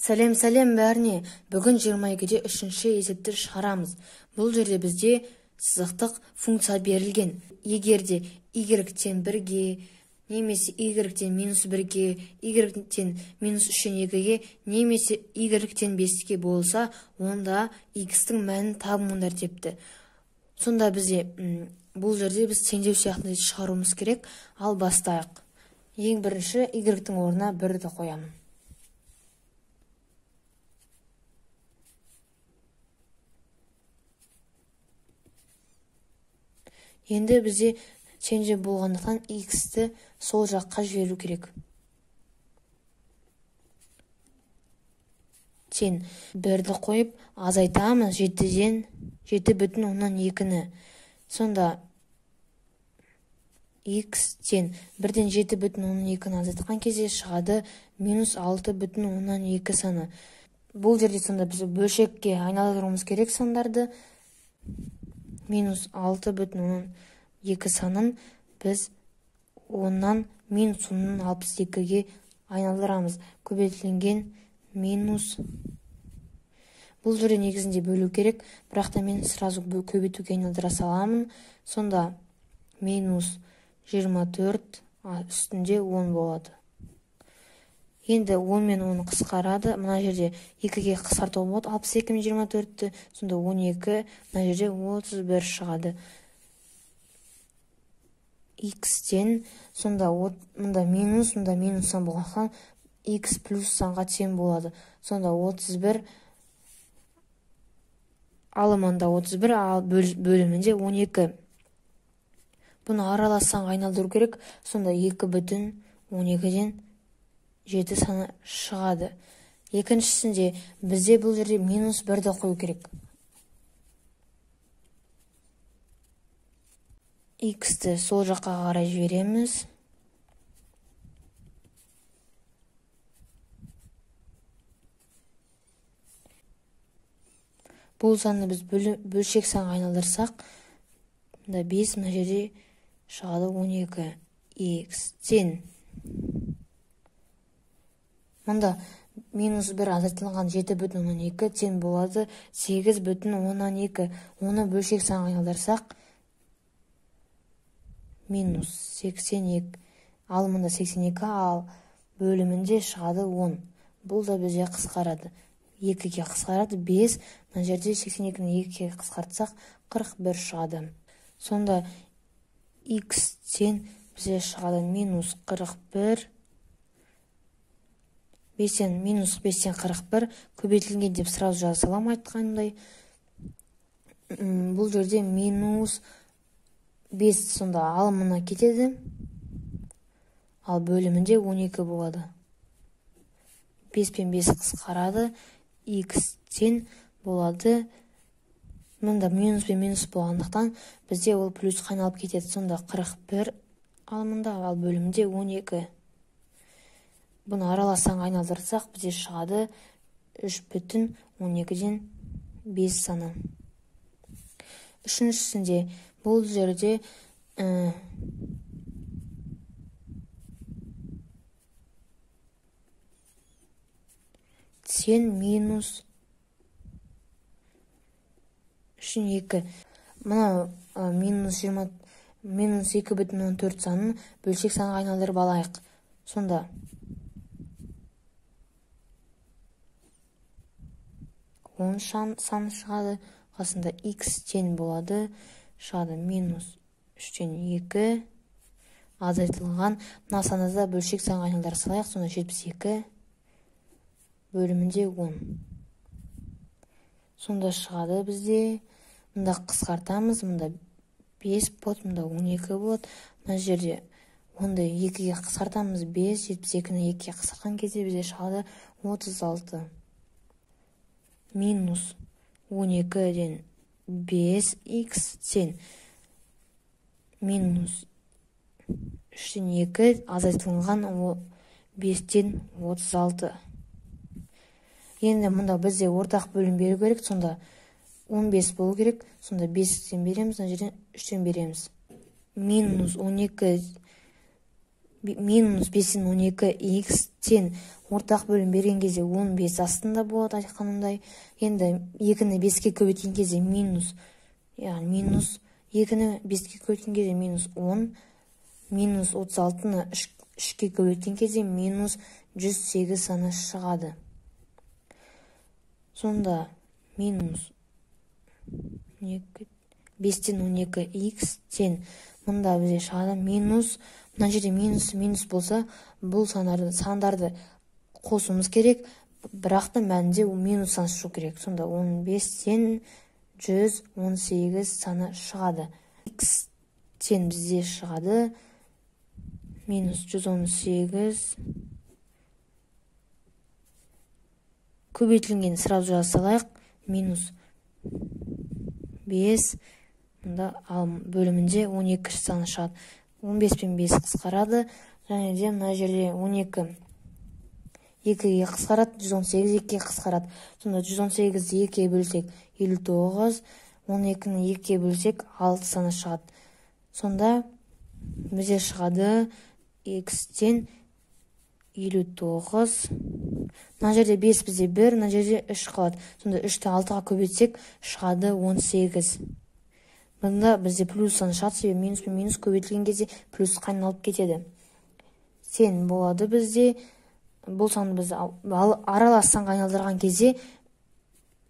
Сәлем бәріне. Бүгін 22-де үшінші есепті шығарамыз. Бұл жерде бізде сызықтық функция берілген. Егерде y-тен 1-ге, немесе y-тен -1-ге, y-тен -3-тен 2-ге, немесе y-тен 5-ге болса, онда x-тің мәнін табыңдар депті. Сонда бізде бұл жерде біз теңдеу сияқты шығаруымыз керек. Ал бастайық. Ең бірінші y-тің орнына 1-ді қоямын. Енді бізде теңдеу болғандықтан x-ті сол жаққа жіберу керек. Тен 1-ді қойып азайтамыз 7-ден 7,2-ні. Сонда x тен 1-ден 7,2-ні азайтқан кезде шығады -6,2 саны. Бұл жерде сонда біз бөлшекке айналдыруымыз керек сандарды. -6,2 санын біз 10-нан -62-ге айналдырамыз. Көбейтілген минус. Бұл жерде негізінде бөлу керек, бірақ та мен сразу көбейтуге айналдыра саламын. Сонда -24 үстінде 10 болады. Енді 10 мен 10 қысқарады. Мына жерде 2-ге қысқарту болады. 62 мен 24-ті. Сонда 12, мына жерде 31 шығады. X-тен, сонда мұнда минус сан болғаннан x плюс санға тең болады. Сонда 31, алымында 31, ал бөлімінде 12. Бұны аралас санға айналдыру керек. Сонда 2,12-ден 7 саны шығады. Екіншісінде бізде бұл жерде -1-ді қою керек. X-ті сол жаққа қарай жібереміз. Бұл санды біз бөлшек санға айналдырсақ, 5, мына жерде шығады 12. X-тен мұнда -1 азайтылған 7,2 тең болады 8,2. Оны бөлшек санға айналдырсақ, -82. Ал мұнда 82, ал бөлімінде шығады 10. Бұл да бізде қысқарады. 2-ге қысқарады 5. Мына жерде 82-ні 2-ге қысқартсақ 41 шығады. Сонда x-тен бізде шығады -41. 5-тен -41 көбейтілген деп сразу жаза салам айтқандай. Бұл жерде -5 сонда алымына кетеді. Ал бөлімінде 12 болады. 5 пен 5 қысқарады. X-тен болады. Мұнда минус пен минус болғандықтан бізде ол плюсқа айналып кетеді. Сонда 41 алымында, ал бөлімінде 12. Бұны аралас санға айналдырсақ, бізде шығады 3,12-ден 5 саны. Үшіншісінде бұл жерде тен минус 2. Мына -2,4 санын бөлшек санға айналдырып алайық. Сонда 10 саны шығады. Қасында x тең болады. Шығады -3-тен 2 азайтылған. Мына санызда бөлшек санға айналдыра салайық. Сонда 72 бөлімінде 10. Сонда шығады бізде. Мұнда қысқартамыз. Мұнда 5 болады, мұнда 12 болады. Мына жерде 10-ды 2-ге қысқартамыз. 5, 72-ні 2-ге қысқартқан кезде бізде шығады 36. -12-ден 5 x-тен -3-тен 2 азайтылған 5-тен 36. Енді мұнда бізде ортақ бөлім беру керек. Сонда 15 болу керек. Сонда 5-тен береміз, мына жерден 3-тен береміз. -12 минус 5-тен 12 x-тен ортақ бөлім берген кезде 15 астында болады айтқанымдай. Енді 2-ні 5-ке көбейткен кезде минус 2-ні 5-ке көбейткен кезде минус 10, минус 36-ны 3-ке көбейткен кезде минус 108 саны шығады. Сонда минус 5-тен 12 x-тен мұнда бізде шығады минус, мына жерде минус болса, бұл сандарды қосуымыз керек, бірақтың мәнінде минус сан шығу керек. Сонда 15-тен 118 саны шығады. X-тен бізде шығады минус 118. Көбейтілген сразу жазалайық. Минус 5. Мұнда бөлімінде 12 саны шығады. 15 пен 5 қысқарады. Және де мына жерде 12 2-ге қысқарады, 118 2-ге қысқарады. Сонда 118-ді 2-ге бөлсек 59, 12-ні 2-ге бөлсек 6 саны шығады. Сонда бізде шығады x-тен 59. Мына жерде 5 бізде 1, мына жерде 3 қалады. Сонда 3-ті 6-ға көбейтсек шығады 18. Бұнда бізде плюс саны шығады, себебі минус пен минус көбейтілген кезде плюс айналып кетеді. Сен болады бізде. Бұл санды біз аралас санға айналдырған кезде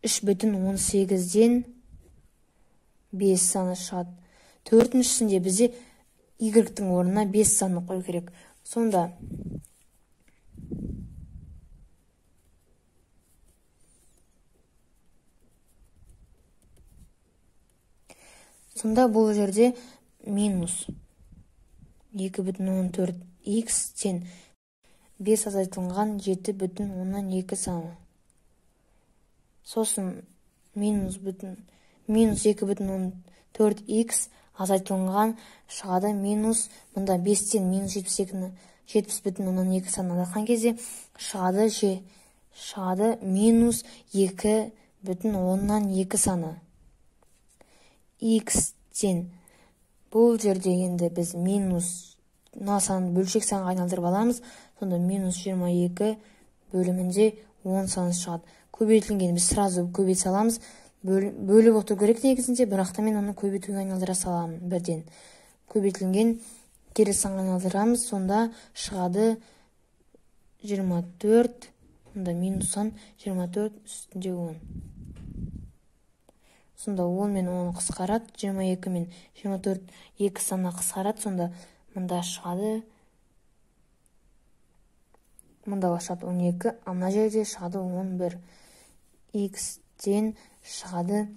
3,18-ден 5 саны шығады. Төртіншісінде бізде y-тің орнына 5 санын қою керек. Сонда бұл жерде минус 2,14 x-тен 5 азайтылған 7,2 саны. Сосын минус 2,14 x азайтылған шығады минус, мұнда 5-тен минус 70,2 саны азайтқан кезде шығады минус 2,2 саны. X-тен бұл жерде енді біз минус санды бөлшек санға айналдырып аламыз. Сонда минус 22 бөлімінде 10 саны шығады. Көбейтілген біз сразу көбейте аламыз. Бөліп отыру керек негізінде, бірақта мен оны көбейтуге айналдыра саламын бірден. Көбейтілген кері санға айналдырамыз. Сонда шығады 24. Сонда минус сан 24 үстінде 10. Сонда 10 мен 10 қысқарады. 22 мен 24 2 саны қысқарады. Сонда мұнда шығады 12, а мына жерде шығады 11. X-тен шығады.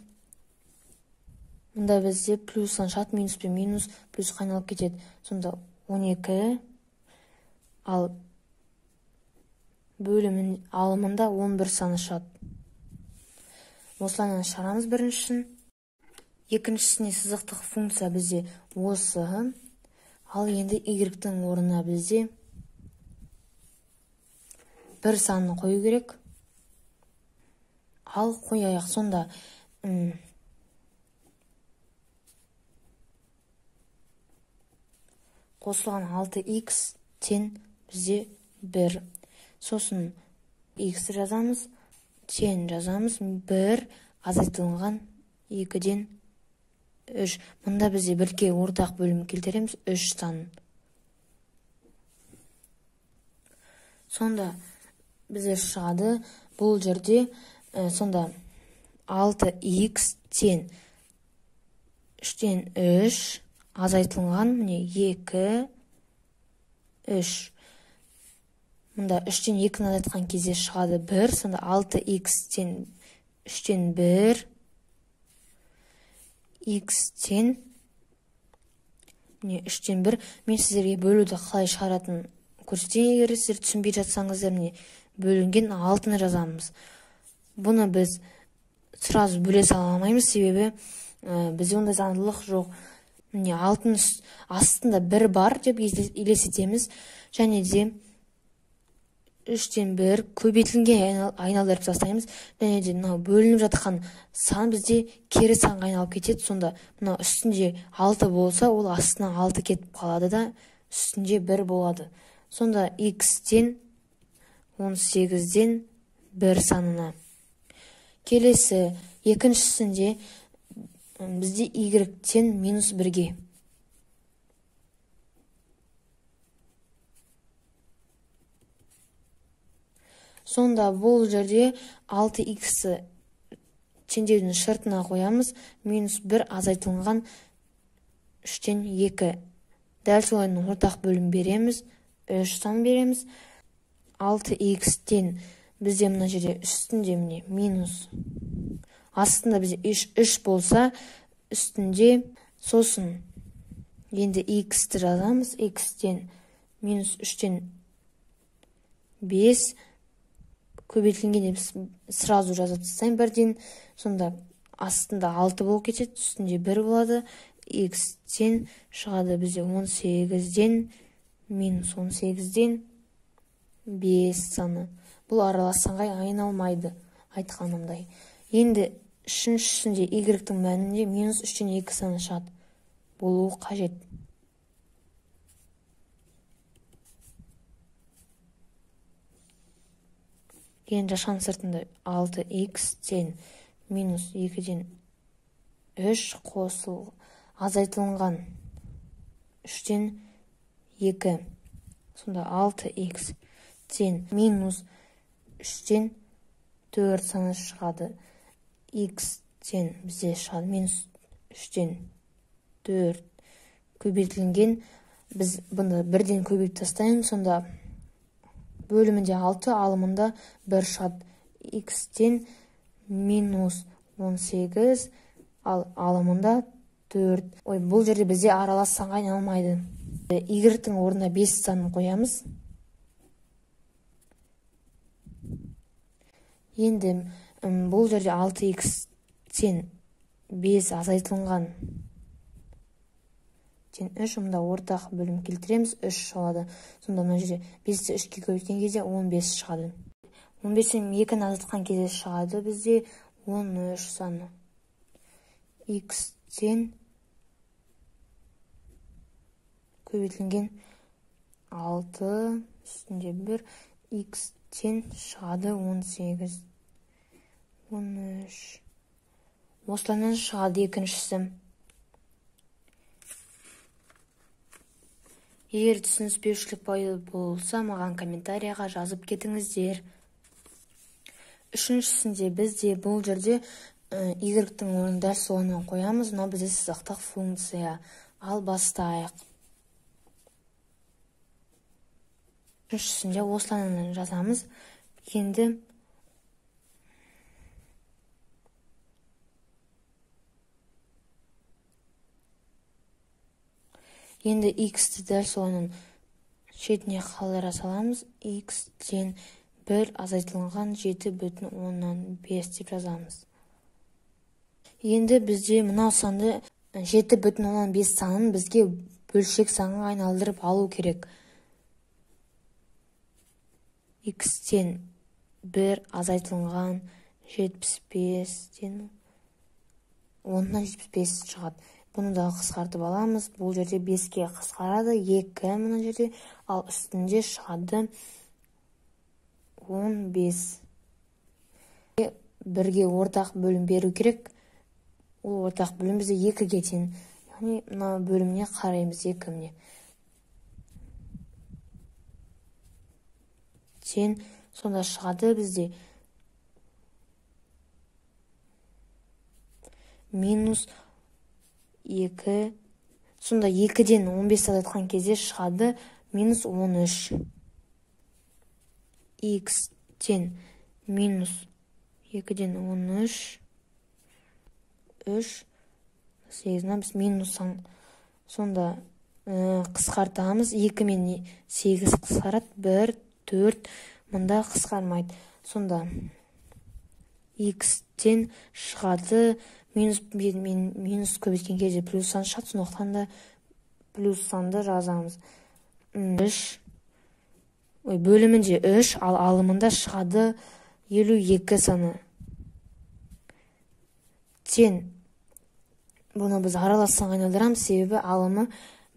Мұнда бізде плюс сан шығады, минус пен минус плюс қайналып кетеді. Сонда 12, ал бөлімін алымында 11 саны шығады. Осылайынан шығарамыз біріншісін. Екіншісіне сызықтық функция бізде осы. Ал енді y-тің орнына бізде бір санын қою керек. Ал қояйық. Сонда қосылған 6x-тен бізде 1. Сосын x жазамыз, тен жазамыз, 1 азайтылған 2-ден 3. Мұнда бізде бірге ортақ бөлім келтіреміз 3 санын. Сонда бізде шығады бұл жерде сонда 6x-тен 3-тен 3 азайтылған 2, 3. Мұнда 3-тен 2-ні азайтқан кезде шығады 1. Сонда 6x-тен 3-тен 1, x-тен 3-тен 1. Мен сіздерге бөлуді қалай шығаратын көрсетейін, егер сіздер түсінбей жатсаңыздар, бөлінген 6-ны жазамыз. Бұны біз сразу бөле сала алмаймыз, себебі бізде ондай заңдылық жоқ. 6-ның астында 1 бар деп елестетеміз, және де 3-тен 1 көбейтілген айналдырып тастаймыз, және де бөлініп жатқан сан бізде кері санға айналып кетеді. Сонда үстінде 6 болса, ол астына 6 кетіп қалады да үстінде 1 болады. Сонда x-тен 18-ден 1 санына. Келесі екіншісінде бізде y-тен -1-ге. Сонда бұл жерде 6x теңдеудің шартына қоямыз. -1 азайтылған 3-тен 2. Дәл солайның ортақ бөлім береміз. 3 сан береміз. 6x-тен бізде мына жерде үстінде міне минус. Астында бізде 3 болса, үстінде сосын енді x-ті жазамыз. x-тен -3-тен 5 көбейтілгенде біз сразу жазып тастаймын бірден. Сонда астында 6 болып кетеді, үстінде 1 болады. x-тен шығады бізде 18-ден -18-ден 5 саны. Бұл аралас санға айналмайды, айтқанымдай. Енді үшіншісінде y-тің мәнінде -3-тен 2 саны шығады. Болуы қажет. Енді жашан сыртында 6x-тен -2-ден 3 қосыл азайтылған 3-тен 2. Сонда 6x-тен -3-тен 4 саны шығады. x-тен бізде шығады -3-тен 4 көбейтілген. Біз бұны бірден көбейтіп тастаймыз. Сонда бөлімінде 6, алымында 1 шығады. x-тен -18, ал алымында 4. Бұл жерде бізде аралас санға айналмайды. y-тің орнына 5 санын қоямыз. Енді бұл жерде 6x-тен 5 азайтылған 3, мұнда ортақ бөлім келтіреміз, 3 болады. Сонда мына жерде 5-ті 3-ке көбейткен кезде 15 шығады. 15-тен 2-ні азайтқан кезде шығады бізде 13 саны. x-тен көбейтілген 6, үстінде 1, x-тен шығады 18. 13. Осылайынан шығады екіншісі. Егер түсініспеушілік пайда болса, маған комментарияға жазып кетіңіздер. Үшіншісінде бізде бұл жерде y-тің орнын дәл солайынан қоямыз. Мынау бізде сызықтық функция. Ал бастайық. Үшіншісінде осылайынан жазамыз. Енді x-ті дәл солайынан шетіне қалдыра саламыз. x-тен 1 азайтылған 7,5 деп жазамыз. Енді бізде мынау санды 7,5 санын бізге бөлшек санға айналдырып алу керек. x-тен 1 азайтылған 75-тен 10-75 шығады. Бұны да қысқартып аламыз. Бұл жерде 5-ке қысқарады, 2 мұна жерде, ал үстінде шығады 15. Бірге ортақ бөлім беру керек. Ол ортақ бөлім бізде 2-ге тең. Яғни мына бөліміне қараймыз 2-міне. Тең, сонда шығады бізде -2. Сонда 2-ден 15 азайтқан кезде шығады -13. x-тен -2-ден 13, 3, 8-на біз минус сан. Сонда қысқартамыз. 2 мен 8 қысқарады. 1, 4, мұнда қысқармайды. Сонда x-тен шығады минус көбейткен кезде плюс сан шығады. Сондықтан да плюс санды жазамыз. 3, бөлімінде 3, ал алымында шығады 52 саны. Тең. Бұны біз аралас санға айналдырамыз, себебі алымы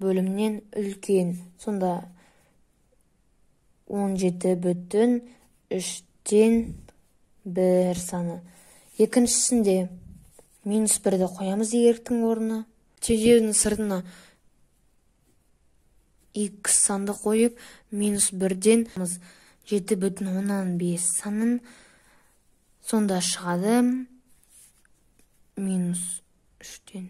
бөлімнен үлкен. Сонда 17,3-тен 1 саны. Екіншісінде -1-ді қоямыз егеріктің орнына. Тежеудің сыртына x санды қойып, -1-ден 7,5 санын. Сонда шығады -3-тен.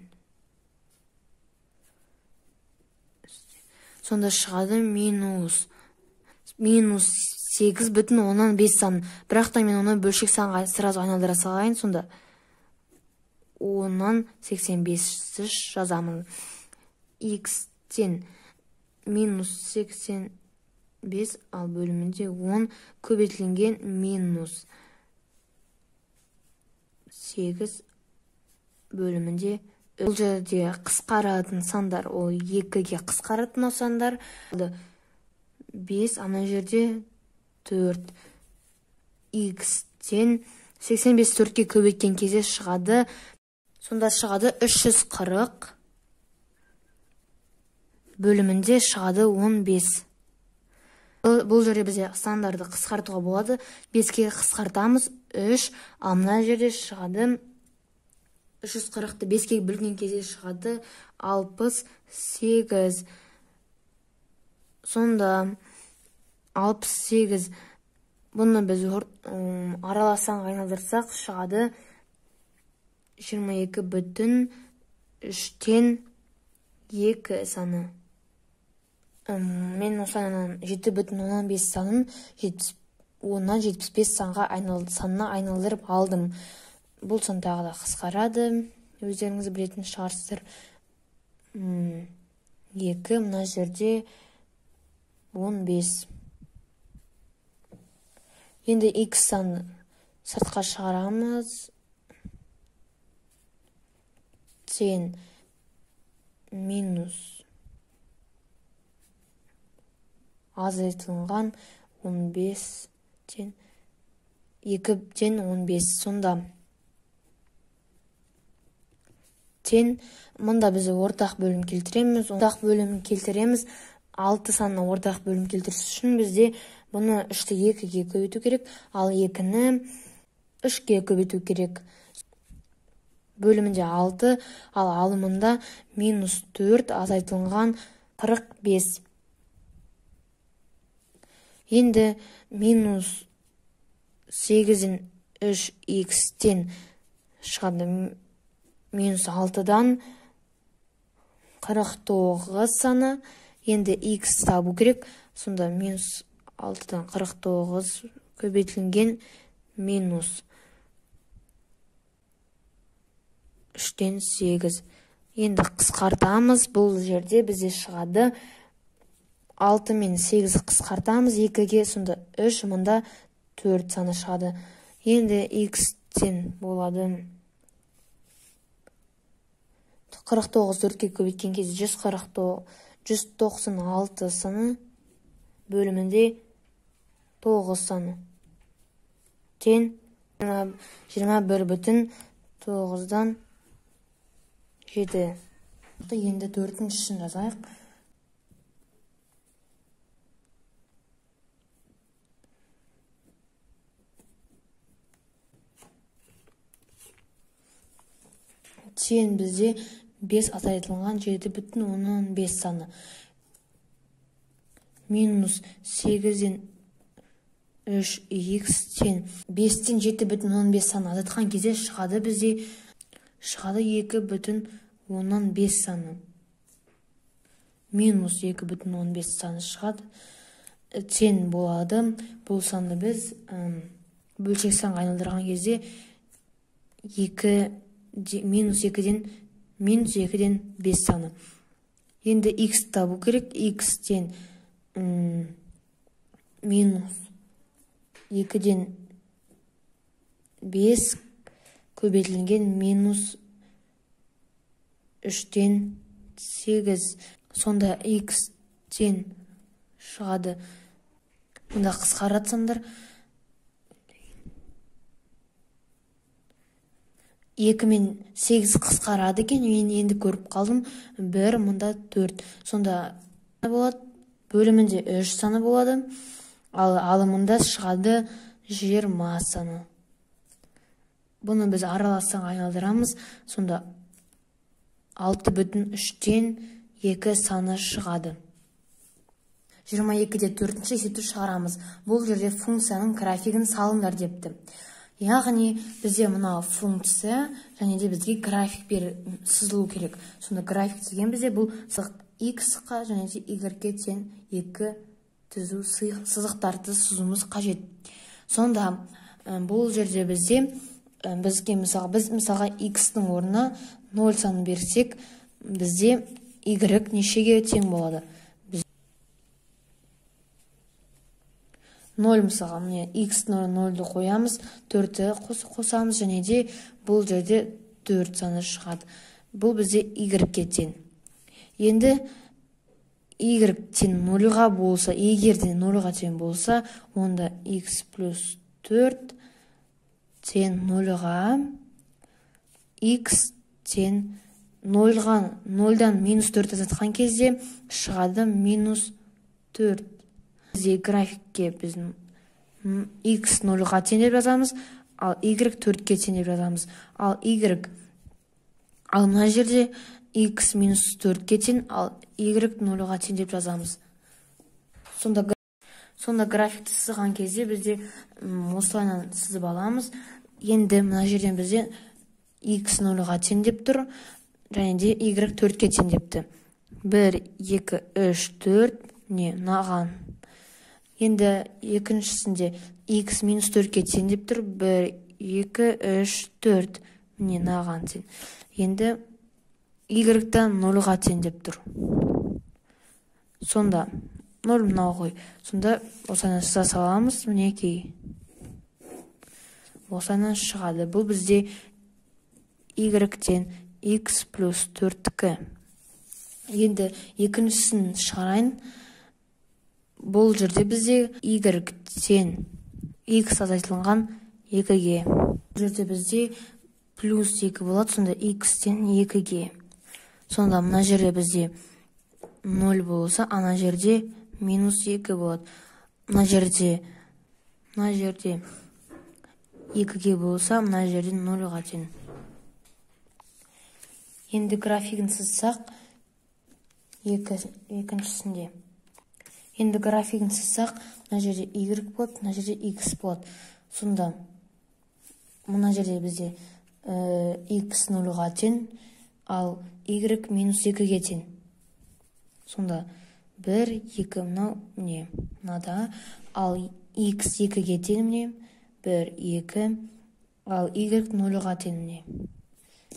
Сонда шығады -8,5 сан. Бірақта мен оны бөлшек санға сразу айналдыра салайын. Сонда 10-85 жазамын. X-тен -85, ал бөлімінде 10 көбейтілген -8 бөлімінде. Бұл жерде қысқаратын сандар, ол 2-ге қысқаратын сандар. 5, ана жерде 4. X-тен 85 4-ге көбейткен кезде шығады. Сонда шығады 340 бөлімінде шығады 15. Бұл жерде бізде сандарды қысқартуға болады. 5-ге қысқартамыз 3, ал мына жерде шығады 340-ты 5-ге бөлген кезде шығады 68. Сонда 68, бұны біз араласаңға айналдырсақ шығады 22,3-тен 2 саны. Мен осылайынан 7,15 санын 10-75 санына айналдырып алдым. Бұл сан тағы да қысқарады. Өздеріңіз білетін шығарсыздар. 2, мына жерде 15. Енді x санын сыртқа шығарамыз. Тен минус азайтылған 15-тен 2-15. Сонда тен, мұнда біз ортақ бөлім келтіреміз. 6 санына ортақ бөлім келтіріс үшін бізде бұны 3-ті 2-ге көбейту керек, ал 2-ні 3-ге көбейту керек. Бөлімінде 6, ал алымында -4 азайтылған 45. Енді -8-ін 3x-тен шығады -6-дан 49 саны. Енді x табу керек. Сонда -6-дан 49 көбейтілген -3-тен 8. Енді қысқартамыз. Бұл жерде бізде шығады 6 мен 8 қысқартамыз 2-ге. Сонда 3, мұнда 4 саны шығады. Енді x-тен болады 49 4-ге көбейткен кезде 196 саны бөлімінде 9 саны. Тен 21,9-дан 7. Енді 4-шін жазайық. Тен бізде 5 азайтылған 7,15 саны. -8-ден 3x-тен 5-тен 7,15 саны азайтқан кезде шығады бізде 2,15 саны. -2,15 саны шығады. Тен болады. Бұл санды біз бөлшек санға айналдырған кезде -2-ден 5 саны. Енді x табу керек. X-тен -2-ден 5 көбейтілген -3-тен 8. Сонда x-тен шығады. Мұнда қысқарады сандар. 2 мен 8 қысқарады екен, мен енді көріп қалдым. 1, мұнда 4. Сонда болады, бөлімінде 3 саны болады, ал алымында шығады 20 саны. Бұны біз аралассаң айналдырамыз, сонда 6,3-тен 2 саны шығады. 22-де 4-ші есепті шығарамыз. Бұл жерде функцияның графигін салыңдар депті. Яғни бізде мынау функция, және де бізге график сызылу керек. Сонда график деген бізде бұл x-қа және де y-ге тең 2 түзу сызықтарды сызуымыз қажет. Сонда бұл жерде біз мысалға x-ның орнына 0 санын берсек, бізде y нешеге тең болады? 0 мысалға, x-ны 0-ды қоямыз, 4-ті қосамыз, және де бұл жерде 4 саны шығады. Бұл бізде y-ге тең. Енді y тең 0-ға болса, егерде 0-ға тең болса, онда x плюс 4 тең 0-ға, x тең 0-дан минус 4 азатқан кезде шығады минус 4. Бізде графикке біздің x 0-ға тең деп жазамыз, ал y 4-ге тең деп жазамыз. Ал мына жерде x минус 4-ге тең, ал y 0-ға тең деп жазамыз. Сонда графикті сызған кезде бізде осылайынан сызып аламыз. Енді мына жерден бізде x 0-ға тең деп тұр, және де y 4-ге тең депті. 1, 2, 3, 4, наған. Енді екіншісінде x минус 4-ге тең деп тұр, 1, 2, 3, 4, наған тең. Енді y-дан 0-ға тең деп тұр. Сонда 0 мынау ғой. Сонда осыны сыза саламыз, мінекей. Осыны шығады. Бұл бізде y-тен x плюс 4-кі. Енді екіншісін шығарайын. Бұл жерде бізде y-тен x азайтылған 2-ге. Бұл жерде бізде плюс 2 болады, сонда x-тен 2-ге. Сонда мына жерде бізде 0 болса, ана жерде минус 2 болады. Мына жерде 2-ге болса, мына жерде 0-ға тең. Енді графигін сызсақ, екіншісінде. Енді графигін сызсақ, мына жерде y болады, мына жерде x болады. Сонда мына жерде бізде x 0-ға тең, ал y минус 2-ге тең. Сонда 1, 2, мынада, ал x 2-ге тең, 1, 2, ал y 0-ға тең.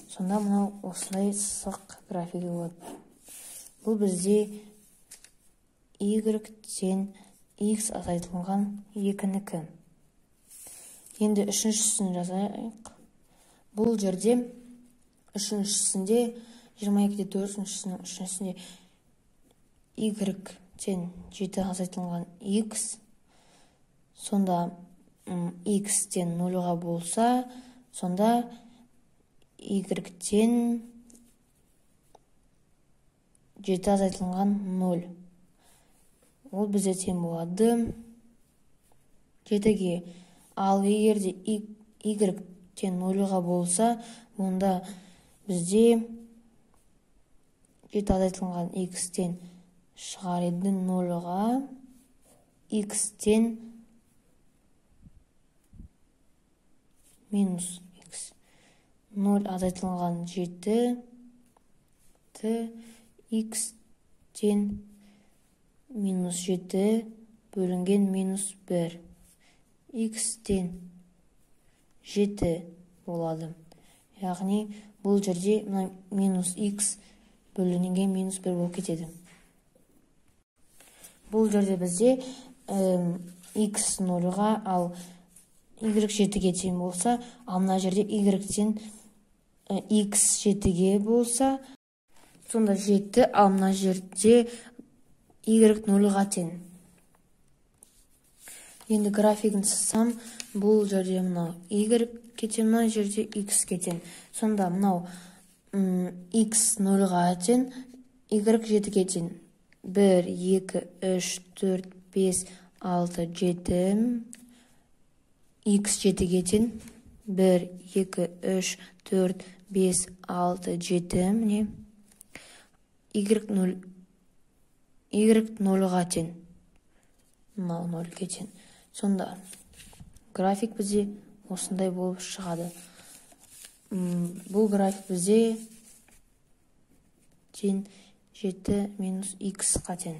Сонда мынау осылай сызық графигі болады. Бұл бізде y тең x азайтылған 2-нікі. Енді үшіншісін жазайық. Бұл жерде үшіншісінде 22-де 4-шісінің үшіншісінде y тең 7 азайтылған x. Сонда x тең 0-ға болса, сонда y тең 7 азайтылған 0. Ол бізде тең болады 7-ге. Ал егерде y тең 0-ға болса, онда бізде 7 азайтылған x-тен шығар еді 0-ға, x-тен минус x. 0 азайтылған 7, x-тен минус 7 бөлінген минус 1. x-тен 7 болады. Яғни бұл жерде минус x бөлінген минус 1 болып кетеді. Бұл жерде бізде x 0-ға, ал y 7-ге тең болса, ал мына жерде y-тен x 7-ге болса, сонда 7, ал мына жерде y 0-ға тең. Енді графигін сызсам, бұл жерде мынау y кетен, мына жерде x кетен. Сонда мынау x 0-ға тең, y 7-ге тең. 1, 2, 3, 4, 5, 6, 7. X 7-ге тең. 1, 2, 3, 4, 5, 6, 7. Міне. Y 0-ға тең. Мынау 0-ге тең. Сонда график бізде осындай болып шығады. Бұл график бізде тең 7 минус x-қа тең.